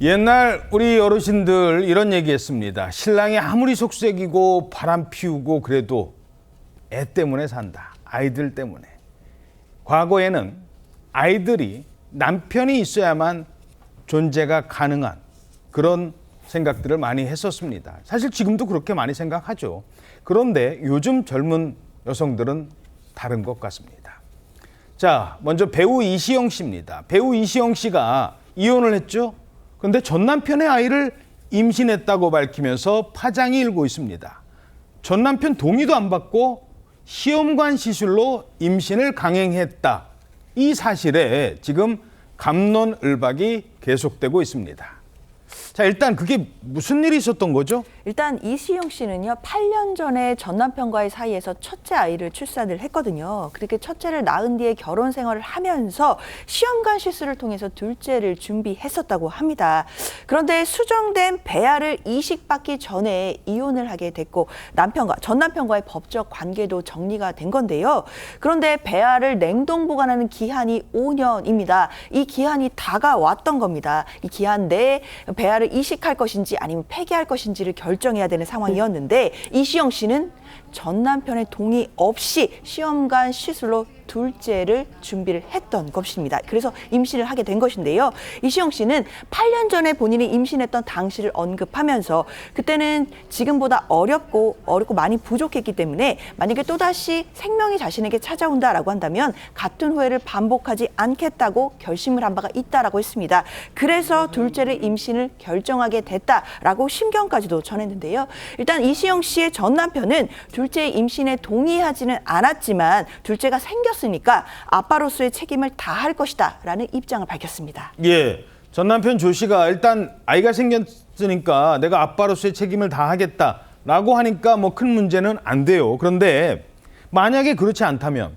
옛날 우리 어르신들 이런 얘기했습니다. 신랑이 아무리 속색이고 바람 피우고 그래도 애 때문에 산다. 아이들 때문에. 과거에는 아이들이 남편이 있어야만 존재가 가능한 그런 생각들을 많이 했었습니다. 사실 지금도 그렇게 많이 생각하죠. 그런데 요즘 젊은 여성들은 다른 것 같습니다. 자, 먼저 배우 이시영 씨입니다. 배우 이시영 씨가 이혼을 했죠. 그런데 전 남편의 아이를 임신했다고 밝히면서 파장이 일고 있습니다. 전 남편 동의도 안 받고 시험관 시술로 임신을 강행했다. 이 사실에 지금 갑론을박이 계속되고 있습니다. 자, 일단 그게 무슨 일이 있었던 거죠? 일단 이시영 씨는요, 8년 전에 전 남편과의 사이에서 첫째 아이를 출산을 했거든요. 그렇게 첫째를 낳은 뒤에 결혼 생활을 하면서 시험관 시술을 통해서 둘째를 준비했었다고 합니다. 그런데 수정된 배아를 이식받기 전에 이혼을 하게 됐고 전 남편과의 법적 관계도 정리가 된 건데요. 그런데 배아를 냉동 보관하는 기한이 5년입니다. 이 기한이 다가왔던 겁니다. 이 기한 내에 배아를 이식할 것인지 아니면 폐기할 것인지를 결정해야 되는 상황이었는데 이시영 씨는 전 남편의 동의 없이 시험관 시술로 둘째를 준비를 했던 것입니다. 그래서 임신을 하게 된 것인데요. 이시영 씨는 8년 전에 본인이 임신했던 당시를 언급하면서 그때는 지금보다 어렵고 많이 부족했기 때문에 만약에 또다시 생명이 자신에게 찾아온다라고 한다면 같은 후회를 반복하지 않겠다고 결심을 한 바가 있다라고 했습니다. 그래서 둘째를 임신을 결정하게 됐다라고 심경까지도 전했는데요. 일단 이시영 씨의 전 남편은 둘째 임신에 동의하지는 않았지만 둘째가 생겼으니까 아빠로서의 책임을 다할 것이다 라는 입장을 밝혔습니다. 예, 전 남편 조 씨가 일단 아이가 생겼으니까 내가 아빠로서의 책임을 다하겠다라고 하니까 뭐 큰 문제는 안 돼요. 그런데 만약에 그렇지 않다면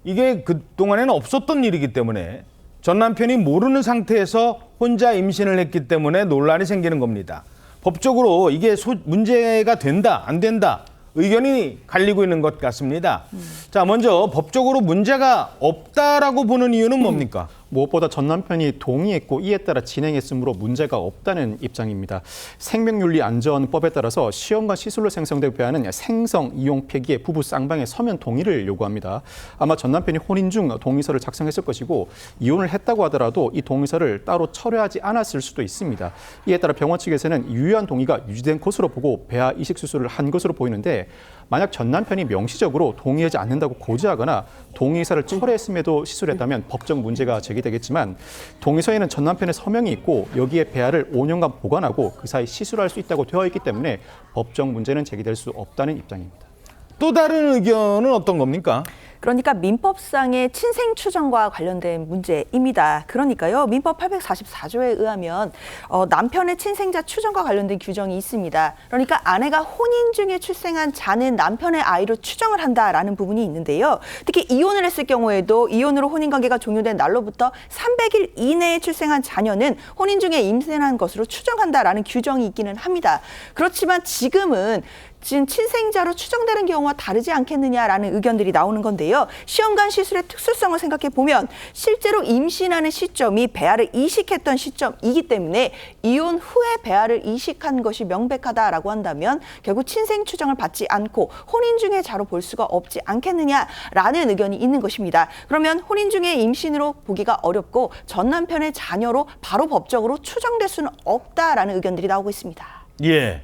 이게 그동안에는 없었던 일이기 때문에 전 남편이 모르는 상태에서 혼자 임신을 했기 때문에 논란이 생기는 겁니다. 법적으로 이게 문제가 된다, 안 된다 의견이 갈리고 있는 것 같습니다. 자, 먼저 법적으로 문제가 없다라고 보는 이유는 뭡니까? 무엇보다 전 남편이 동의했고 이에 따라 진행했으므로 문제가 없다는 입장입니다. 생명윤리안전법에 따라서 시험관 시술로 생성된 배아는 생성, 이용, 폐기에 부부 쌍방의 서면 동의를 요구합니다. 아마 전 남편이 혼인 중 동의서를 작성했을 것이고 이혼을 했다고 하더라도 이 동의서를 따로 철회하지 않았을 수도 있습니다. 이에 따라 병원 측에서는 유효한 동의가 유지된 것으로 보고 배아 이식 수술을 한 것으로 보이는데 만약 전 남편이 명시적으로 동의하지 않는다고 고지하거나 동의서를 철회했음에도 시술했다면 법적 문제가 제기되겠지만 동의서에는 전 남편의 서명이 있고 여기에 배아를 5년간 보관하고 그 사이 시술할 수 있다고 되어 있기 때문에 법적 문제는 제기될 수 없다는 입장입니다. 또 다른 의견은 어떤 겁니까? 그러니까 민법상의 친생 추정과 관련된 문제입니다. 그러니까요, 민법 844조에 의하면 남편의 친생자 추정과 관련된 규정이 있습니다. 그러니까 아내가 혼인 중에 출생한 자는 남편의 아이로 추정을 한다라는 부분이 있는데요. 특히 이혼을 했을 경우에도 이혼으로 혼인관계가 종료된 날로부터 300일 이내에 출생한 자녀는 혼인 중에 임신한 것으로 추정한다라는 규정이 있기는 합니다. 그렇지만 지금은 친생자로 추정되는 경우와 다르지 않겠느냐라는 의견들이 나오는 건데요. 시험관 시술의 특수성을 생각해 보면 실제로 임신하는 시점이 배아를 이식했던 시점이기 때문에 이혼 후에 배아를 이식한 것이 명백하다라고 한다면 결국 친생 추정을 받지 않고 혼인 중의 자로 볼 수가 없지 않겠느냐라는 의견이 있는 것입니다. 그러면 혼인 중의 임신으로 보기가 어렵고 전 남편의 자녀로 바로 법적으로 추정될 수는 없다라는 의견들이 나오고 있습니다. 예.